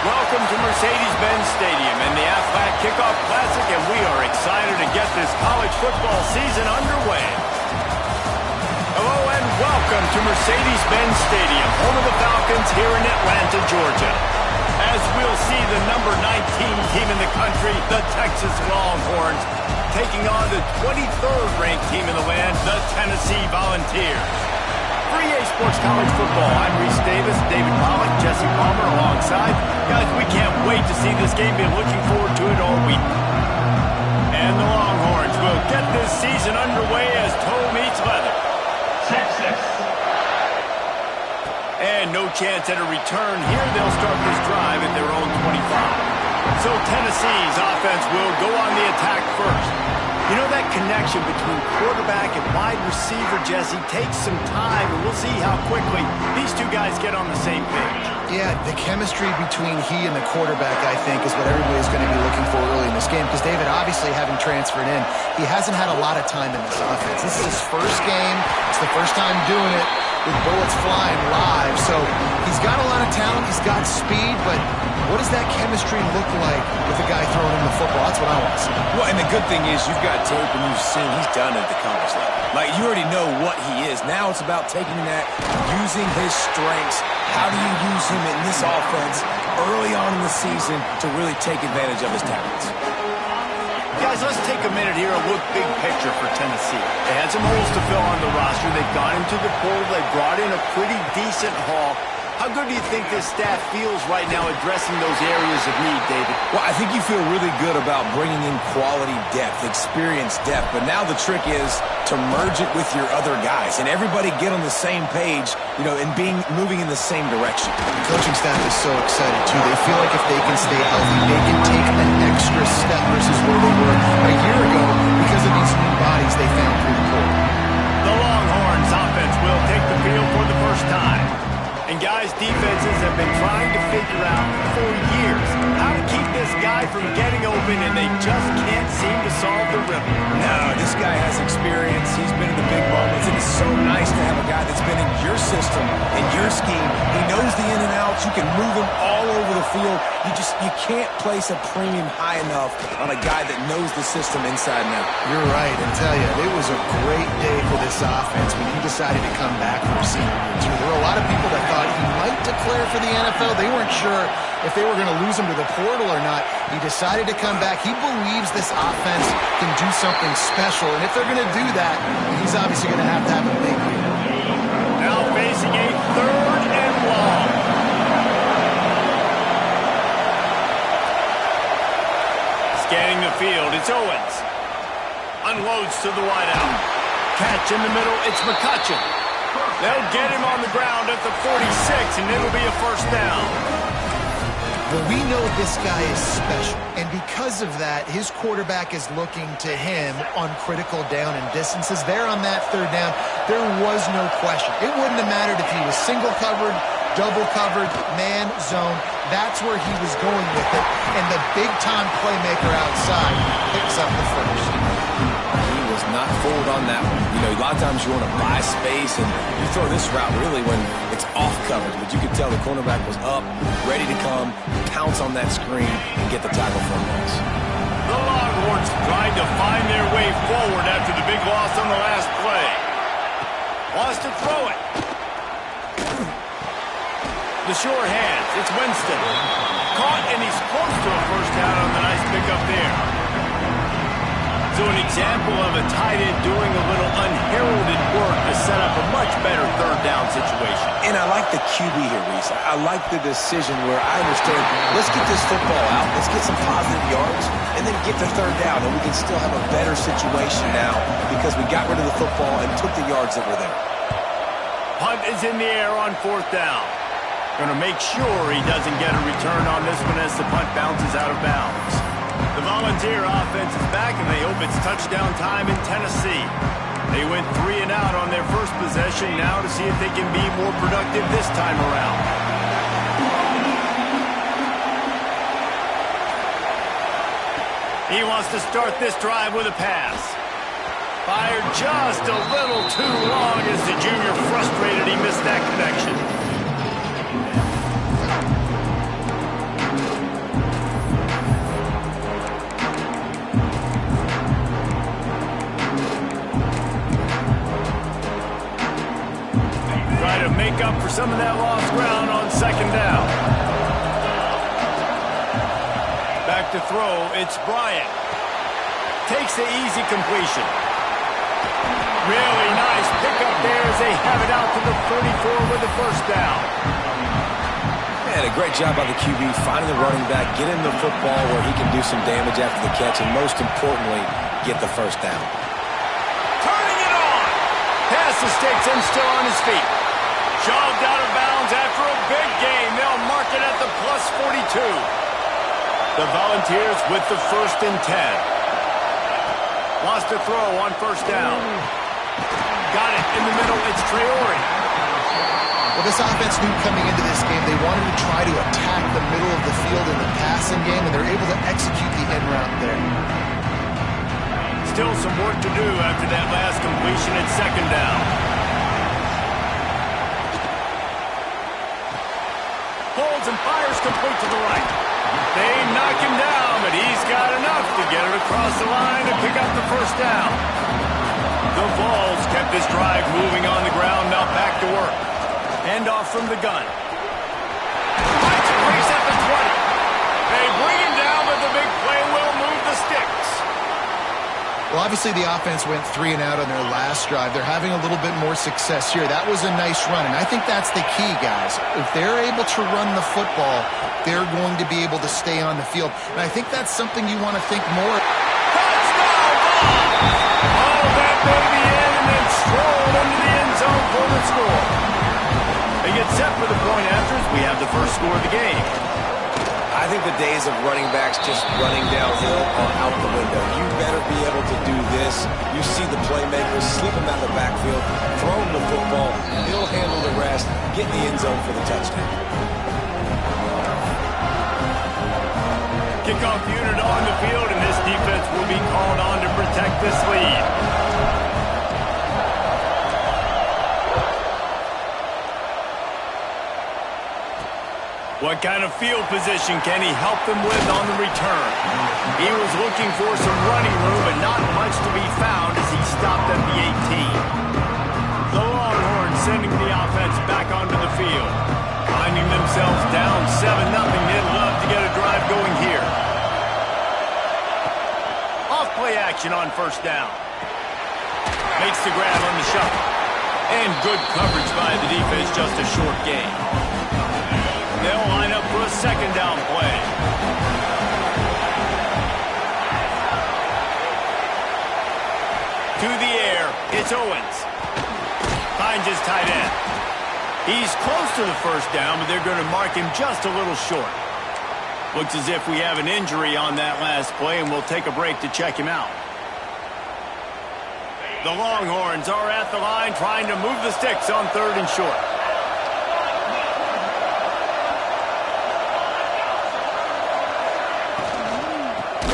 Welcome to Mercedes-Benz Stadium and the Aflac Kickoff Classic, and we are excited to get this college football season underway. Hello and welcome to Mercedes-Benz Stadium, home of the Falcons here in Atlanta, Georgia. As we'll see the number 19 team in the country, the Texas Longhorns, taking on the 23rd ranked team in the land, the Tennessee Volunteers. For EA Sports College Football, I'm Reese Davis, David Pollock, Jesse Palmer alongside. Guys, we can't wait to see this game. Been looking forward to it all week. And the Longhorns will get this season underway as toe meets leather. Texas. And no chance at a return here. They'll start this drive at their own 25. So Tennessee's offense will go on the attack first. You know, that connection between quarterback and wide receiver, Jesse, takes some time, and we'll see how quickly these two guys get on the same page. Yeah, the chemistry between he and the quarterback, I think, is what everybody's going to be looking for early in this game, because David, obviously, having transferred in, he hasn't had a lot of time in this offense. This is his first game. It's the first time doing it with bullets flying live. So he's got a lot of talent. He's got speed, but what does that chemistry look like with the guy throwing him the football? That's what I want to see. Well, and the good thing is you've got tape and you've seen he's done it at the college level. Like, you already know what he is. Now it's about taking that, using his strengths. How do you use him in this offense early on in the season to really take advantage of his talents? Guys, let's take a minute here and look big picture for Tennessee. They had some holes to fill on the roster. They've gone into the portal. They brought in a pretty decent haul. How good do you think this staff feels right now addressing those areas of need, David? Well, I think you feel really good about bringing in quality depth, experience depth. But now the trick is to merge it with your other guys and everybody get on the same page, you know, and moving in the same direction. The coaching staff is so excited, too. They feel like if they can stay healthy, they can take an extra step versus where they were a year ago because of these new bodies they found through the portal. The Longhorns offense will take the field for the first time. And guys, defenses have been trying to figure out for years how to keep this guy from getting open, and they just can't seem to solve the riddle. No, this guy has experience. He's been in the big moments, and it's so nice to have a guy that's been in your system, in your scheme. He knows the in and outs. You can move him all over the field. You can't place a premium high enough on a guy that knows the system inside and out. You're right, and tell you, it was a great day for this offense when he decided to come back for a senior year, too. There were a lot of people that thought he might declare for the NFL. They weren't sure if they were going to lose him to the portal or not. He decided to come back. He believes this offense can do something special, and if they're going to do that, he's obviously going to have a big year. Now facing a 3rd and long. Scanning the field, it's Owens. Unloads to the wideout. Catch in the middle, it's McCutcheon. They'll get him on the ground at the 46, and it'll be a first down. Well, we know this guy is special, and because of that, his quarterback is looking to him on critical down and distances. There on that 3rd down, there was no question. It wouldn't have mattered if he was single covered, double covered, man, zone. That's where he was going with it, and the big-time playmaker outside picks up the first. He was not fooled on that one. You know, a lot of times you want to buy space, and you throw this route really when it's off coverage, but you could tell the cornerback was up, ready to come, pounce on that screen, and get the tackle for a loss. The Longhorns trying to find their way forward after the big loss on the last play. Wants to throw it. The sure hands, it's Winston. Caught, and he's close to a first down on the nice pickup there. So an example of a tight end doing a little unheralded work to set up a much better 3rd down situation. And I like the QB here, Reese. I like the decision where I understand, let's get this football out, let's get some positive yards, and then get the 3rd down, and we can still have a better situation now because we got rid of the football and took the yards that were there. Punt is in the air on 4th down. Going to make sure he doesn't get a return on this one as the punt bounces out of bounds. The Volunteer offense is back, and they hope it's touchdown time in Tennessee. They went 3 and out on their first possession, now to see if they can be more productive this time around. He wants to start this drive with a pass. Fired just a little too long as the junior frustrated he missed that connection. throw. It's Bryant. Takes the easy completion. Really nice pickup there as they have it out to the 34 with the first down. And a great job by the QB finding the running back, get him the football where he can do some damage after the catch, and most importantly, get the first down. Turning it on. Past the sticks and still on his feet. Shoved out of bounds after a big gain. They'll mark it at the plus 42. The Volunteers with the 1st and 10. Lost a throw on first down. Got it in the middle. It's Traore. Well, this offense knew coming into this game they wanted to try to attack the middle of the field in the passing game, and they're able to execute the end route there. Still some work to do after that last completion at second down. Holds and fires complete to the right. They knock him down, but he's got enough to get it across the line and pick up the first down. The Vols kept this drive moving on the ground, now back to work. Handoff from the gun. Fights a race at the 20. They bring him down, but the big play will move the sticks. Well, obviously the offense went 3 and out on their last drive. They're having a little bit more success here. That was a nice run, and I think that's the key, guys. If they're able to run the football, they're going to be able to stay on the field. And I think that's something you want to think more. Touchdown! Oh, that baby in and then strolled into the end zone for the score. They get set for the point afters. We have the first score of the game. I think the days of running backs just running downhill are out the window. You better be able to do this. You see the playmakers, slip him out of the backfield, throw him the football, he'll handle the rest, get in the end zone for the touchdown. Kickoff unit on the field, and this defense will be called on to protect this lead. What kind of field position can he help them with on the return? He was looking for some running room, but not much to be found as he stopped at the 18. The Longhorns sending the offense back onto the field. Finding themselves down 7-0, they'd love to get a drive going here. Off play action on first down. Makes the grab on the shuffle. And good coverage by the defense, just a short gain. They'll line up for a second down play. To the air, it's Owens. Finds his tight end. He's close to the first down, but they're going to mark him just a little short. Looks as if we have an injury on that last play, and we'll take a break to check him out. The Longhorns are at the line trying to move the sticks on 3rd and short.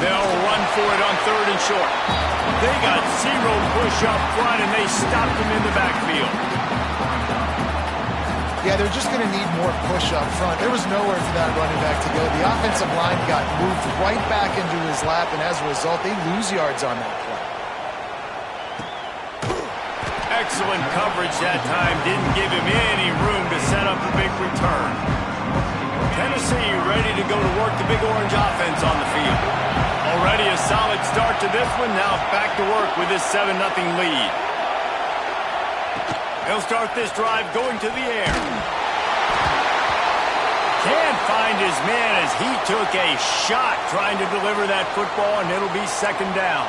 They'll run for it on 3rd and short. They got 0 push up front, and they stopped him in the backfield. Yeah, they're just going to need more push up front. There was nowhere for that running back to go. The offensive line got moved right back into his lap, and as a result, they lose yards on that play. Excellent coverage that time. Didn't give him any room to set up a big return. Tennessee ready to go to work the Big Orange offense on the field. Already a solid start to this one. Now back to work with this 7-0 lead. They'll start this drive going to the air. Can't find his man as he took a shot trying to deliver that football, and it'll be second down.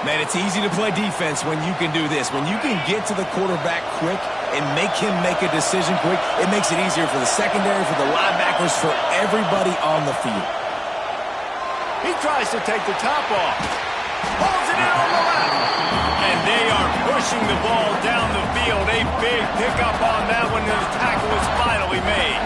Man, it's easy to play defense when you can do this. When you can get to the quarterback quick and make him make a decision quick, it makes it easier for the secondary, for the linebackers, for everybody on the field. He tries to take the top off. Pulls it in on the left. And they are pushing the ball down the field. A big pickup on that one, and the tackle is finally made.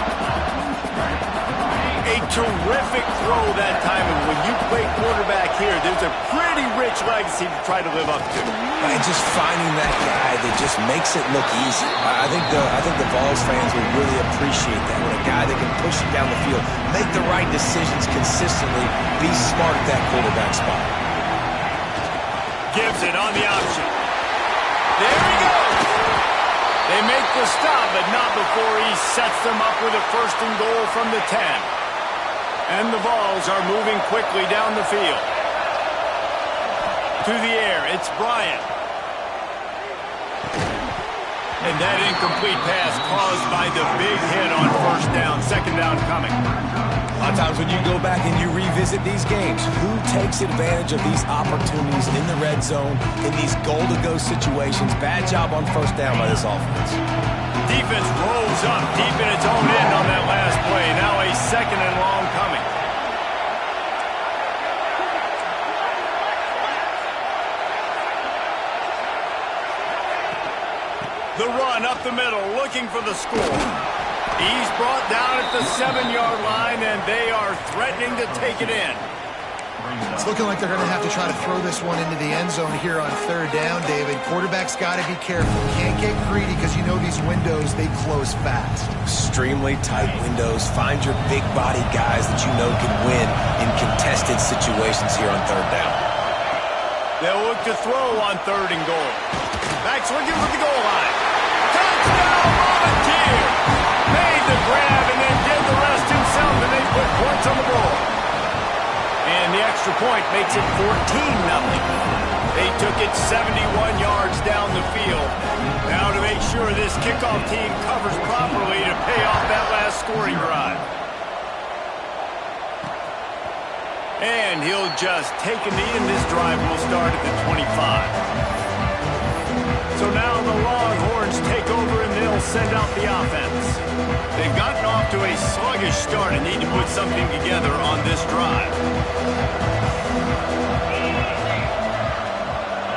A terrific throw that time, and when you play quarterback here, there's a pretty rich legacy to try to live up to. And just finding that guy that just makes it look easy. I think the Vols fans would really appreciate that. When a guy that can push it down the field, make the right decisions consistently, be smart at that quarterback spot. Gives it on the option. There he goes. They make the stop, but not before he sets them up with a 1st and goal from the 10. And the balls are moving quickly down the field. To the air, it's Bryant. And that incomplete pass caused by the big hit on first down. Second down coming. A lot of times when you go back and you revisit these games, who takes advantage of these opportunities in the red zone, in these goal-to-go situations? Bad job on first down by this offense. Defense rolls up deep in its own end on that last play. Now a second and long coming. The run up the middle, looking for the score. He's brought down at the 7-yard line, and they are threatening to take it in. It's looking like they're going to have to try to throw this one into the end zone here on third down, David. Quarterback's got to be careful. Can't get greedy because you know these windows, they close fast. Extremely tight windows. Find your big body guys that you know can win in contested situations here on third down. They'll look to throw on third and goal. Back's looking for the goal line. Touchdown, Volunteer! Made the grab and then did the rest himself, and they put points on the board. And the extra point makes it 14-0. They took it 71 yards down the field. Now to make sure this kickoff team covers properly to pay off that last scoring drive. And he'll just take a knee, and this drive will start at the 25. So now the Longhorns take over, and they'll send out the offense. They've gotten off to a sluggish start and need to put something together on this drive.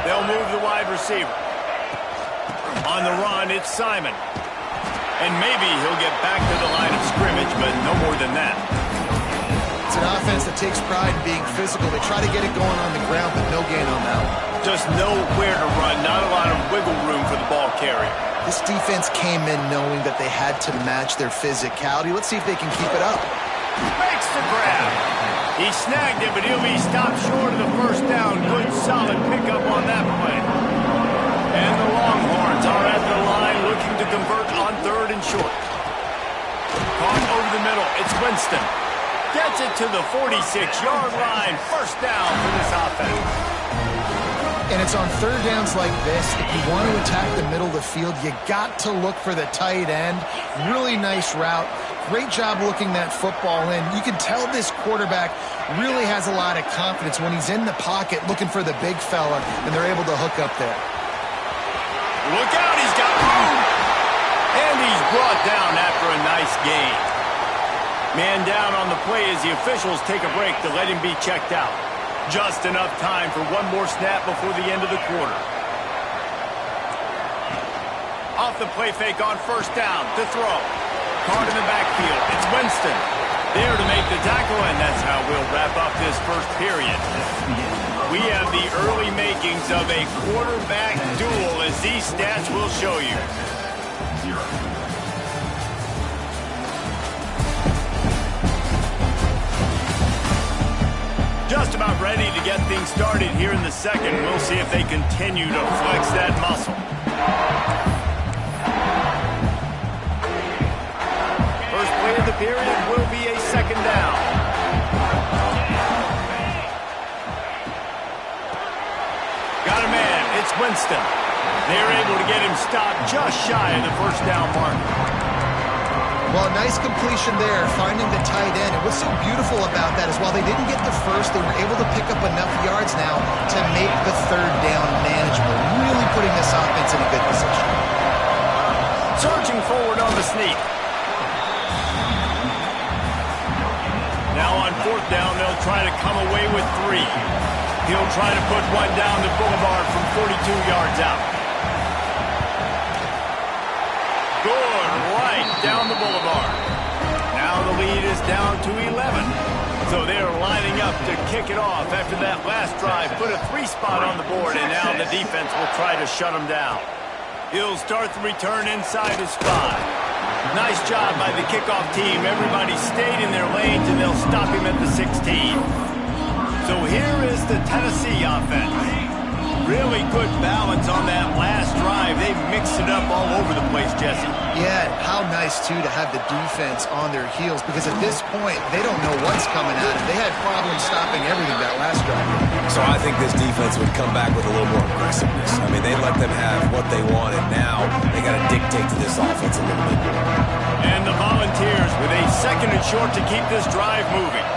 They'll move the wide receiver. On the run, it's Simon. And maybe he'll get back to the line of scrimmage, but no more than that. It's an offense that takes pride in being physical. They try to get it going on the ground, but no gain on that one. Just know where to run, not a lot of wiggle room for the ball carrier. This defense came in knowing that they had to match their physicality. Let's see if they can keep it up. Makes the grab. He snagged it, but he'll be stopped short of the first down. Good, solid pickup on that play. And the Longhorns are at the line looking to convert on third and short. Caught over the middle. It's Winston. Gets it to the 46-yard line. First down for this offense. And it's on third downs like this. If you want to attack the middle of the field, you got to look for the tight end. Really nice route. Great job looking that football in. You can tell this quarterback really has a lot of confidence when he's in the pocket looking for the big fella, and they're able to hook up there. Look out, he's got room. And he's brought down after a nice gain. Man down on the play as the officials take a break to let him be checked out. Just enough time for one more snap before the end of the quarter. Off the play fake on first down to throw. Caught in the backfield. It's Winston. There to make the tackle, and that's how we'll wrap up this first period. We have the early makings of a quarterback duel, as these stats will show you. Just about ready to get things started here in the second. We'll see if they continue to flex that muscle. First play of the period will be a second down. Got a man. It's Winston. They're able to get him stopped just shy of the first down mark. Well, a nice completion there, finding the tight end. And what's so beautiful about that is while they didn't get the first, they were able to pick up enough yards now to make the third down manageable. Really putting this offense in a good position. Surging forward on the sneak. Now on fourth down, they'll try to come away with 3. He'll try to put one down the boulevard from 42 yards out. Good, right down the boulevard. Now the lead is down to 11. So they're lining up to kick it off after that last drive. Put a 3 spot on the board, and now the defense will try to shut them down. He'll start the return inside his 5. Nice job by the kickoff team. Everybody stayed in their lanes, and they'll stop him at the 16. So here is the Tennessee offense. Really good balance on that last drive. They mixed it up all over the place, Jesse. Yeah, how nice, too, to have the defense on their heels, because at this point, they don't know what's coming at them. They had problems stopping everything that last drive. So I think this defense would come back with a little more aggressiveness. I mean, they let them have what they wanted. Now they got to dictate to this offense a little bit more. And the Volunteers with a 2nd and short to keep this drive moving.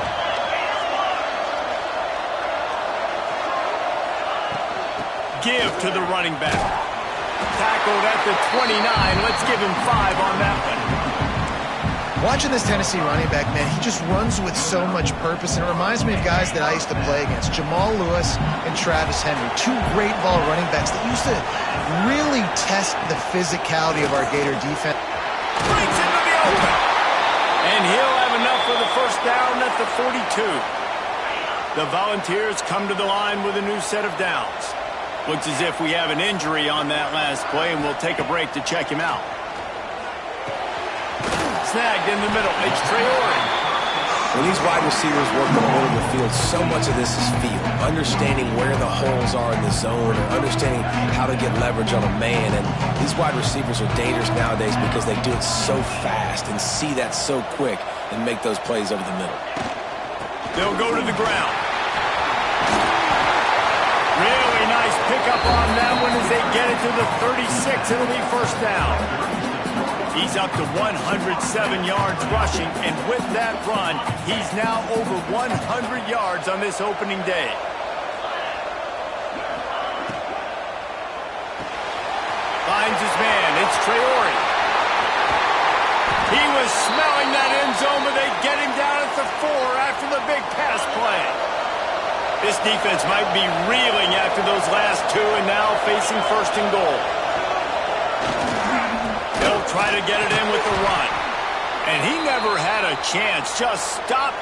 Give to the running back. Tackled at the 29. Let's give him 5 on that one. Watching this Tennessee running back, man, he just runs with so much purpose, and it reminds me of guys that I used to play against, Jamal Lewis and Travis Henry, 2 great ball running backs that used to really test the physicality of our Gator defense. Brings into the open. And he'll have enough for the first down at the 42. The Volunteers come to the line with a new set of downs. Looks as if we have an injury on that last play, and we'll take a break to check him out. Snagged in the middle. It's Traore. When these wide receivers work in the middle of the field, so much of this is feel. Understanding where the holes are in the zone, or understanding how to get leverage on a man. And these wide receivers are dangerous nowadays because they do it so fast and see that so quick and make those plays over the middle. They'll go to the ground. Really nice pickup on that one as they get it to the 36. It'll be first down. He's up to 107 yards rushing, and with that run, he's now over 100 yards on this opening day. Finds his man. It's Traore. He was smelling that end zone, but they get him down at the 4 after the big pass play. This defense might be reeling after those last 2 and now facing 1st and goal. They'll try to get it in with the run. And he never had a chance. Just stop.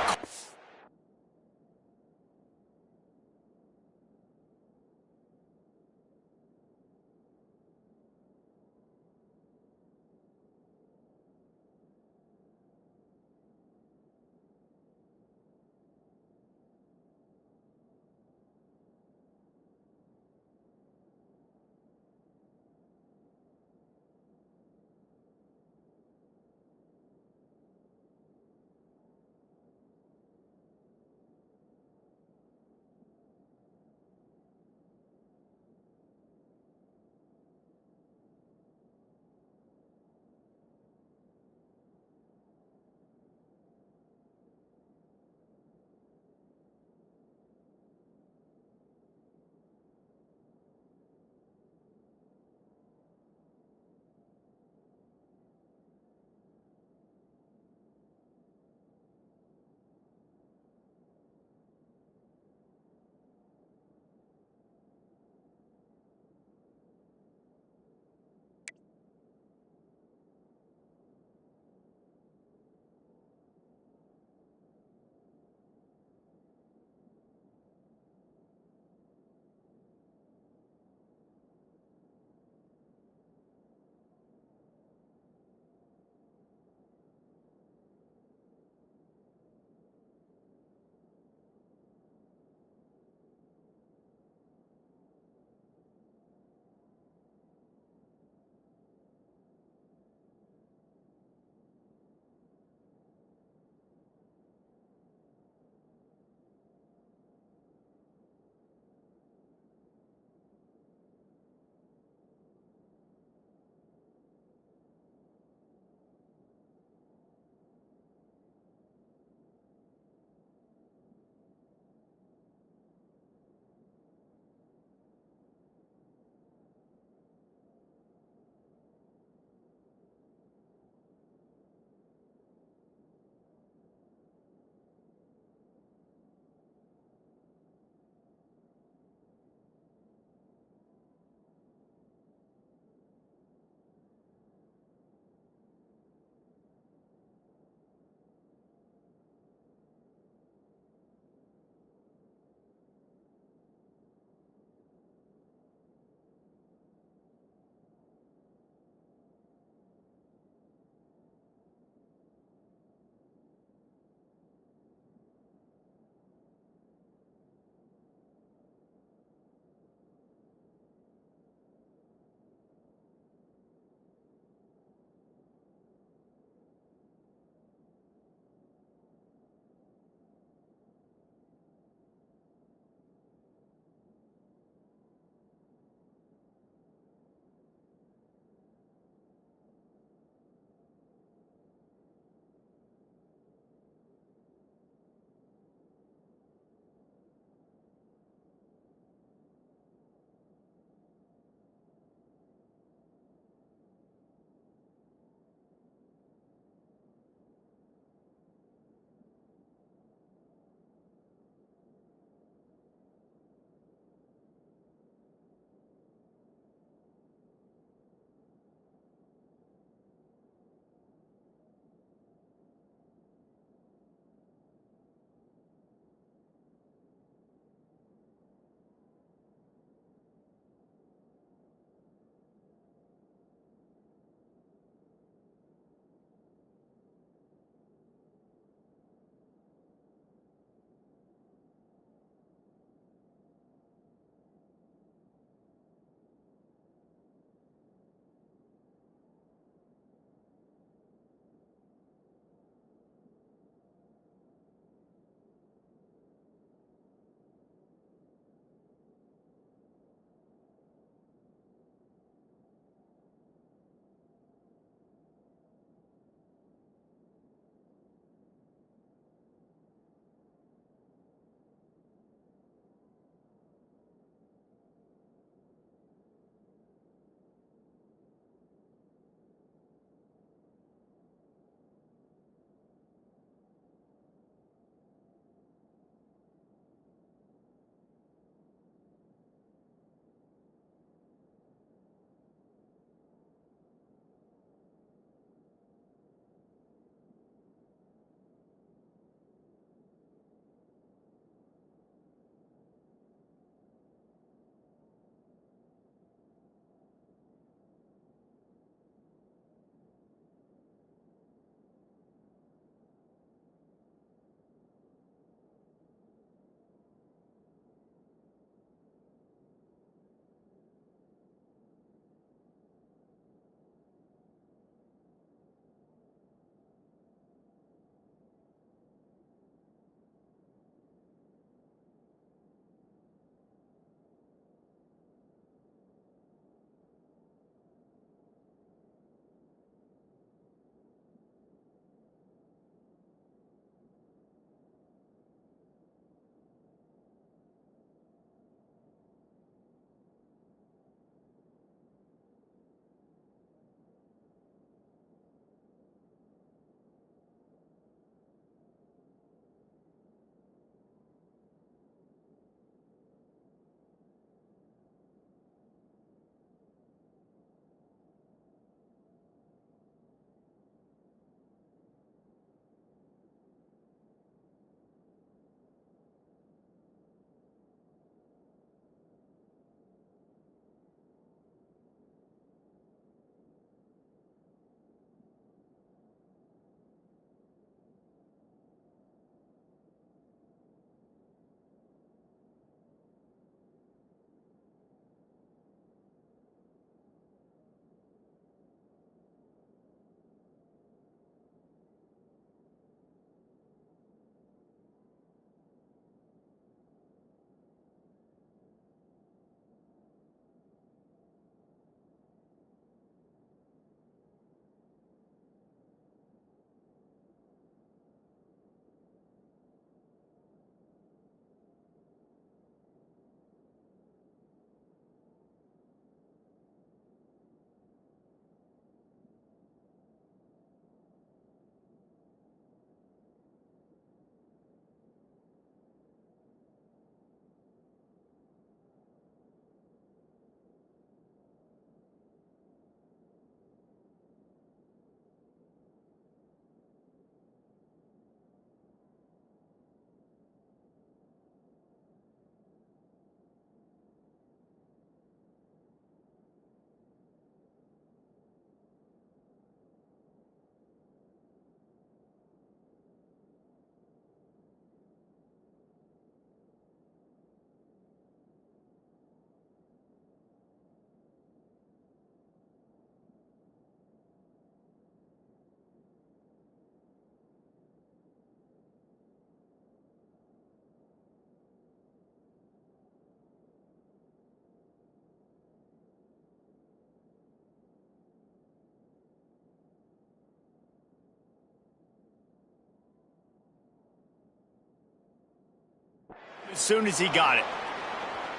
as soon as he got it.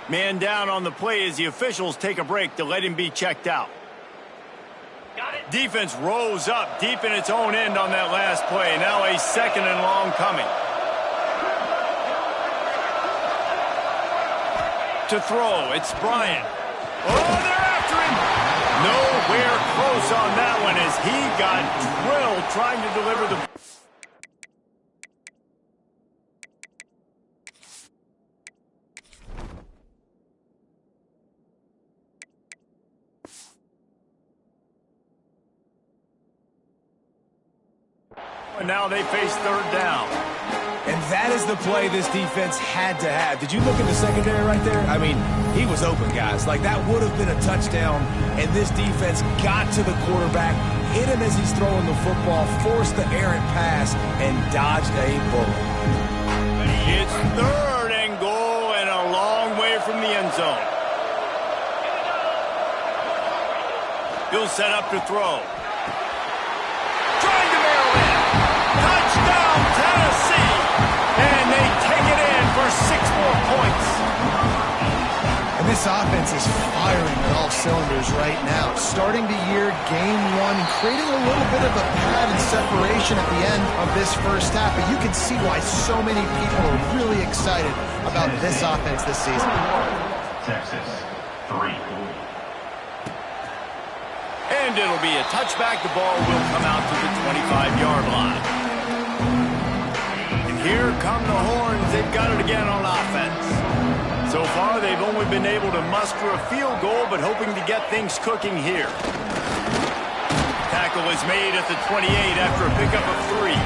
Man down on the play as the officials take a break to let him be checked out. Defense rose up deep in its own end on that last play. Now a 2nd and long coming. To throw, it's Bryant. Oh, they're after him. Nowhere close on that one as he got drilled trying to deliver the... And now they face 3rd down. And that is the play this defense had to have. Did you look at the secondary right there? I mean, he was open, guys. Like, that would have been a touchdown, and this defense got to the quarterback, hit him as he's throwing the football, forced the errant pass, and dodged a bullet. It's 3rd and goal and a long way from the end zone. He'll set up to throw. Trying to barrel in. Touchdown, Tennessee! And they take it in for 6 more points. And this offense is firing at all cylinders right now. Starting the year, game 1, and creating a little bit of a pad and separation at the end of this first half. But you can see why so many people are really excited about this offense this season. Texas, 3. And it'll be a touchback. The ball will come out to the 25-yard line. And here come the horns. They've got it again on offense. So far, they've only been able to muster a field goal, but hoping to get things cooking here. Tackle is made at the 28 after a pickup of 3.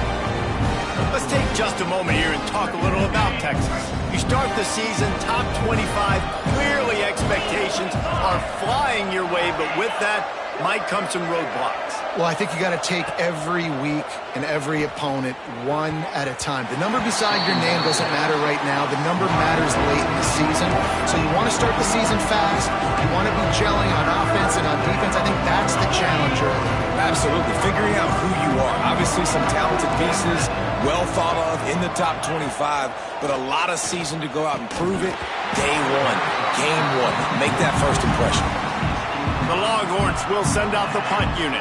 Let's take just a moment here and talk a little about Texas. You start the season top 25. Clearly, expectations are flying your way, but with that might come some roadblocks. Well, I think you got to take every week and every opponent one at a time. The number beside your name doesn't matter right now. The number matters late in the season. So you want to start the season fast. You want to be gelling on offense and on defense. I think that's the challenge early. Absolutely. Figuring out who you are. Obviously, some talented pieces, well thought of in the top 25, but a lot of season to go out and prove it. Day 1, game 1. Make that first impression. The Longhorns will send out the punt unit.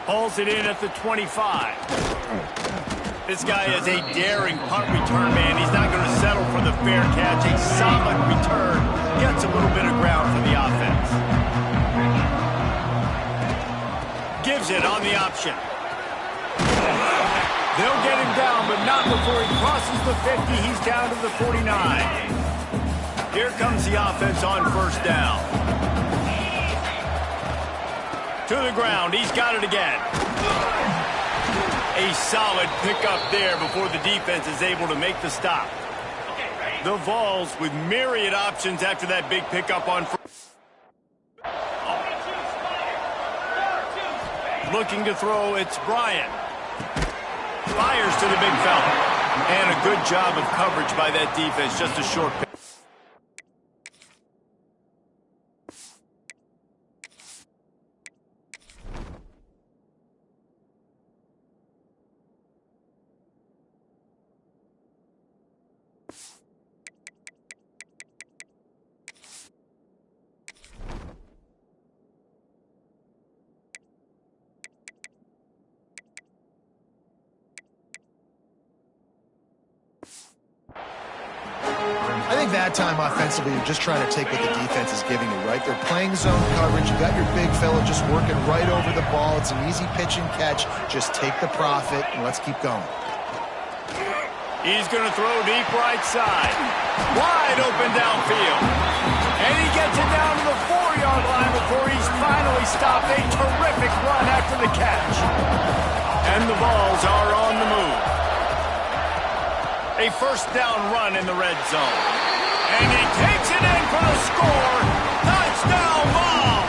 Hauls it in at the 25. This guy is a daring punt return man. He's not going to settle for the fair catch. A solid return. Gets a little bit of ground for the offense. Gives it on the option. They'll get him down, but not before he crosses the 50. He's down to the 49. Here comes the offense on 1st down. To the ground. He's got it again. A solid pickup there before the defense is able to make the stop. The Vols with myriad options after that big pickup on first. Looking to throw, it's Bryant. Fires to the big fella. And a good job of coverage by that defense. Just a short pick. I think that time offensively, you're just trying to take what the defense is giving you, right? They're playing zone coverage. You got your big fella just working right over the ball. It's an easy pitch and catch. Just take the profit, and let's keep going. He's going to throw deep right side. Wide open downfield. And he gets it down to the 4-yard line before he's finally stopped. A terrific run after the catch. And the Vols are on the move. A 1st down run in the red zone. And he takes it in for the score. Touchdown, Vols!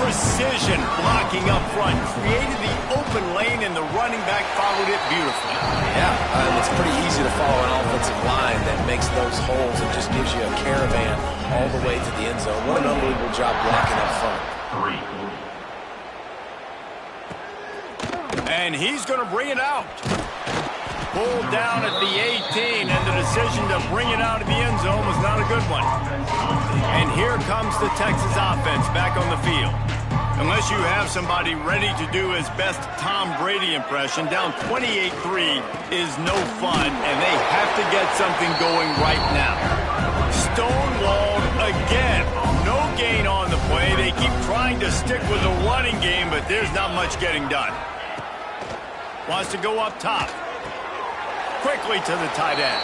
Precision blocking up front. Created the open lane, and the running back followed it beautifully. Yeah, it's pretty easy to follow an offensive line that makes those holes and just gives you a caravan all the way to the end zone. What an unbelievable job blocking up front. 3. And he's going to bring it out. Pulled down at the 18, and the decision to bring it out of the end zone was not a good one. And here comes the Texas offense back on the field. Unless you have somebody ready to do his best Tom Brady impression, down 28-3 is no fun, and they have to get something going right now. Stonewalled again. No gain on the play. They keep trying to stick with the running game, but there's not much getting done. Wants to go up top. Quickly to the tight end.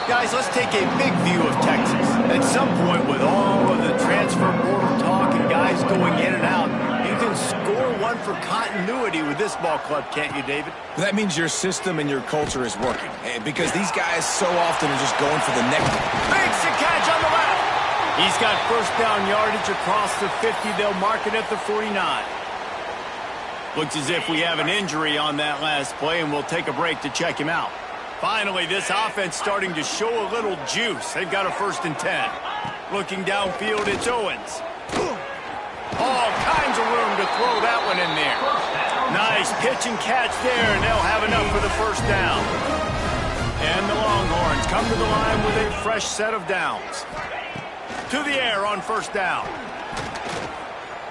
Guys, let's take a big view of Texas. At some point, with all of the transfer portal talk and guys going in and out, you can score one for continuity with this ball club, can't you, David? That means your system and your culture is working, because these guys so often are just going for the next one. Makes the catch on the left. He's got first down yardage across the 50. They'll mark it at the 49. Looks as if we have an injury on that last play, and we'll take a break to check him out. Finally, this offense starting to show a little juice. They've got a 1st and 10. Looking downfield, it's Owens. All kinds of room to throw that one in there. Nice pitch and catch there, and they'll have enough for the 1st down. And the Longhorns come to the line with a fresh set of downs. To the air on 1st down.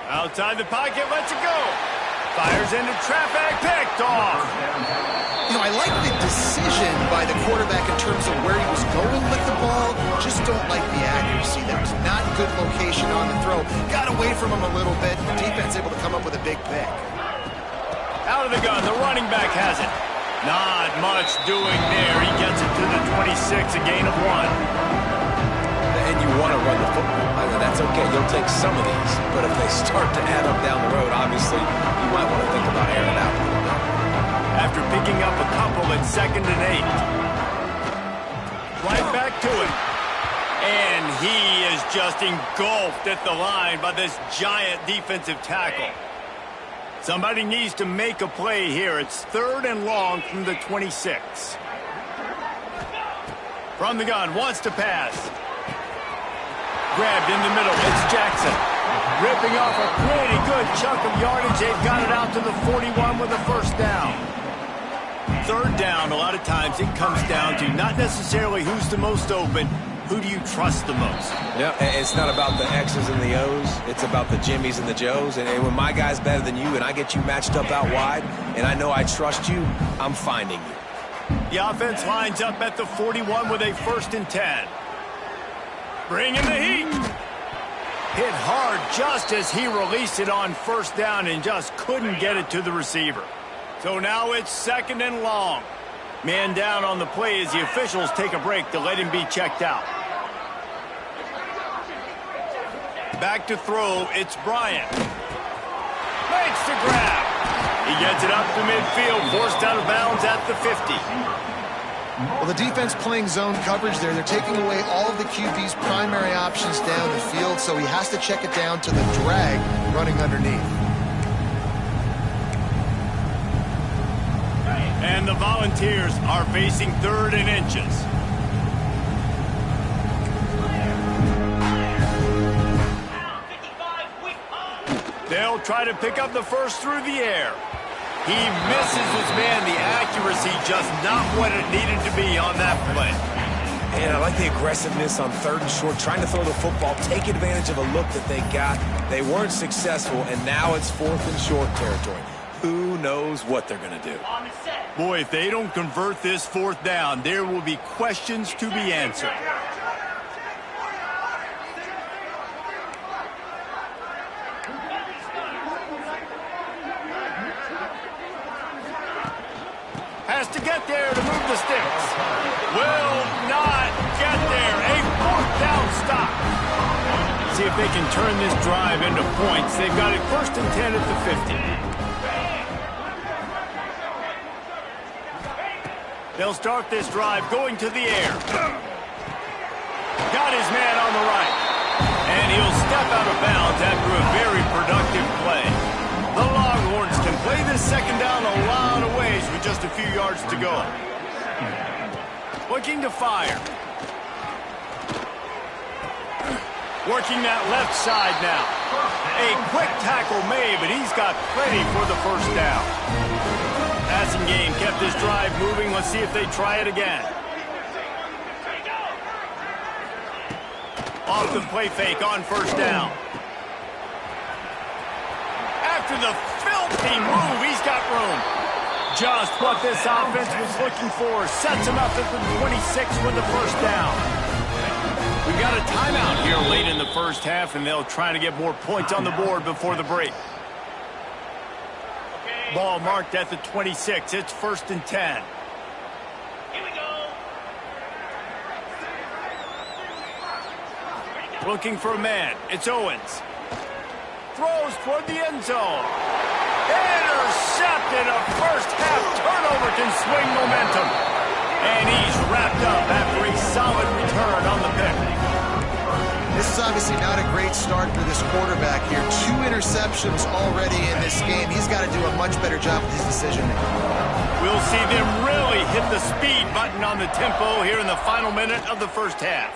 Outside the pocket, lets it go. Fires into traffic, picked off. You know, I like the decision by the quarterback in terms of where he was going with the ball. Just don't like the accuracy. That was not good location on the throw. Got away from him a little bit. The defense able to come up with a big pick. Out of the gun, the running back has it. Not much doing there. He gets it to the 26, a gain of 1. And you want to run the football. That's okay. You'll take some of these. But if they start to add up down the road, obviously, you might want to think about airing it out. After picking up a couple at 2nd and 8. Right back to it. And he is just engulfed at the line by this giant defensive tackle. Somebody needs to make a play here. It's 3rd and long from the 26. From the gun, wants to pass. Grabbed in the middle, it's Jackson. Ripping off a pretty good chunk of yardage. They've got it out to the 41 with a 1st down. 3rd down, a lot of times it comes down to not necessarily who's the most open, who do you trust the most? Yeah, it's not about the X's and the O's. It's about the Jimmys and the Joes. And when my guy's better than you and I get you matched up out wide and I know I trust you, I'm finding you. The offense lines up at the 41 with a 1st and 10. Bringing the heat. Hit hard just as he released it on 1st down and just couldn't get it to the receiver. So now it's 2nd and long. Man down on the play as the officials take a break to let him be checked out. Back to throw, it's Bryant. Makes the grab. He gets it up to midfield, forced out of bounds at the 50. Well, the defense playing zone coverage there. They're taking away all of the QB's primary options down the field, so he has to check it down to the drag running underneath. And the Volunteers are facing 3rd and inches. They'll try to pick up the 1st through the air. He misses his man. The accuracy just not what it needed to be on that play. And I like the aggressiveness on 3rd and short, trying to throw the football, take advantage of a look that they got. They weren't successful, and now it's 4th and short territory. Who knows what they're going to do? Boy, if they don't convert this 4th down, there will be questions to be answered. Has to get there to move the sticks. Will not get there. A 4th down stop. See if they can turn this drive into points. They've got it 1st and 10 at the 50. They'll start this drive going to the air. Got his man on the right. And he'll step out of bounds after a very productive play. The Longhorns can play this 2nd down a lot of ways with just a few yards to go. Looking to fire. Working that left side now. A quick tackle made, but he's got plenty for the first down. Passing game kept this drive moving. Let's see if they try it again. Off the play fake on first down. After the filthy move, he's got room. Just what this offense was looking for. Sets him up at the 26 with the first down. We've got a timeout here late in the first half, and they'll try to get more points on the board before the break. Ball marked at the 26. It's 1st and 10. Here we go. Looking for a man. It's Owens. Throws toward the end zone. Intercepted. A first-half turnover can swing momentum. And he's wrapped up after a solid return on the pick. This is obviously not a great start for this quarterback here. 2 interceptions already in this game. He's got to do a much better job with his decision-making. We'll see them really hit the speed button on the tempo here in the final minute of the first half.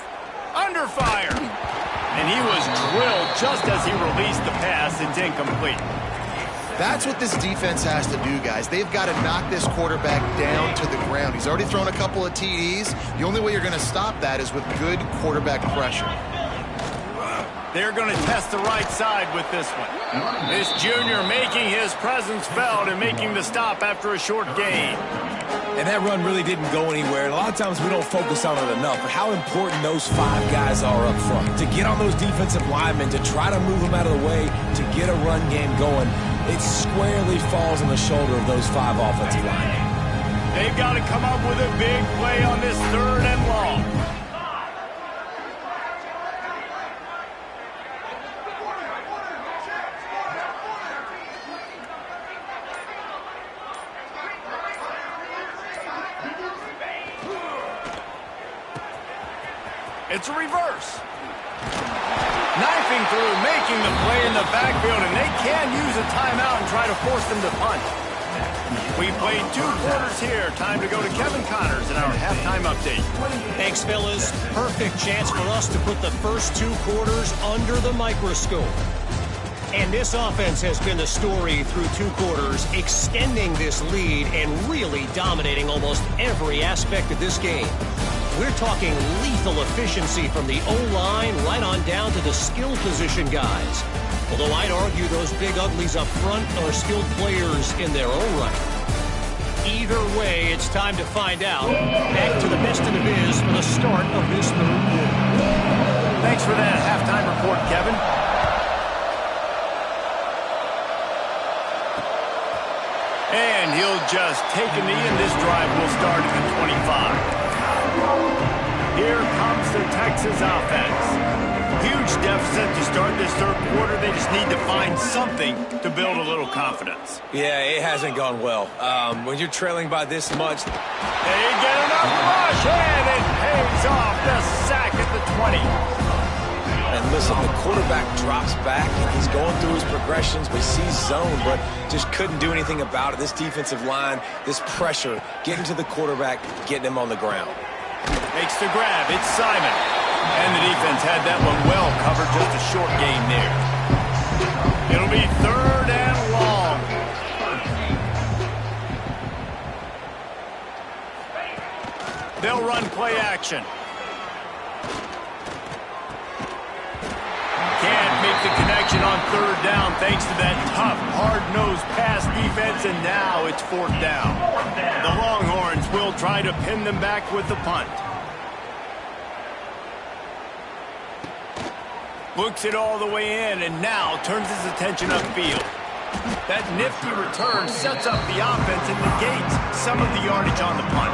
Under fire. And he was drilled just as he released the pass. It's incomplete. That's what this defense has to do, guys. They've got to knock this quarterback down to the ground. He's already thrown a couple of TDs. The only way you're going to stop that is with good quarterback pressure. They're going to test the right side with this one. This junior making his presence felt and making the stop after a short gain. And that run really didn't go anywhere. And a lot of times we don't focus on it enough, but how important those 5 guys are up front. To get on those defensive linemen, to try to move them out of the way, to get a run game going, it squarely falls on the shoulder of those 5 offensive linemen. They've got to come up with a big play on this 3rd and long. It's a reverse. Knifing through, making the play in the backfield, and they can use a timeout and try to force them to punt. We played 2 quarters here. Time to go to Kevin Connors in our halftime update. Thanks, fellas. Perfect chance for us to put the first 2 quarters under the microscope. And this offense has been the story through 2 quarters, extending this lead and really dominating almost every aspect of this game. We're talking lethal efficiency from the O-line right on down to the skill position guys. Although I'd argue those big uglies up front are skilled players in their own right. Either way, it's time to find out. Back to the best in the biz for the start of this 3rd quarter. Thanks for that halftime report, Kevin. And he'll just take a knee, and this drive will start at the 25. Here comes the Texas offense. Huge deficit to start this 3rd quarter. They just need to find something to build a little confidence. Yeah, it hasn't gone well. When you're trailing by this much. They get enough rush, and it pays off. The sack at the 20. And listen, the quarterback drops back, and he's going through his progressions. We see zone, but just couldn't do anything about it. This defensive line, this pressure, getting to the quarterback, getting him on the ground. Makes the grab. It's Simon. And the defense had that one well covered. Just a short gain there. It'll be 3rd and long. They'll run play action. Can't make the connection on 3rd down thanks to that tough, hard-nosed pass defense, and now it's 4th down. The Longhorns will try to pin them back with the punt. Looks it all the way in, and now turns his attention upfield. That nifty return sets up the offense and negates some of the yardage on the punt.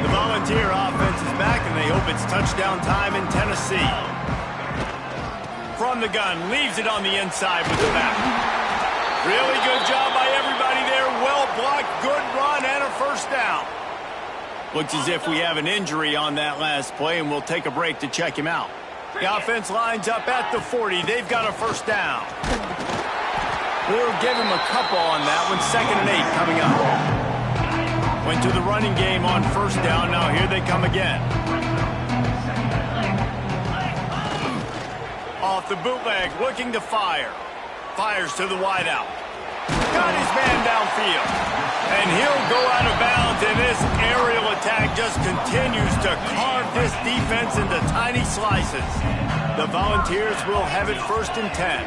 The Volunteer offense is back, and they hope it's touchdown time in Tennessee. From the gun, leaves it on the inside with the back. Really good job by everybody there. Well blocked, good run, and a first down. Looks as if we have an injury on that last play, and we'll take a break to check him out. The offense lines up at the 40. They've got a first down. We'll give him a couple on that one. 2nd and 8 coming up. Went to the running game on first down. Now here they come again. Off off the bootleg, looking to fire. Fires to the wideout. Got his man downfield. And he'll go out of bounds, and this aerial attack just continues to carve this defense into tiny slices. The Volunteers will have it 1st and 10.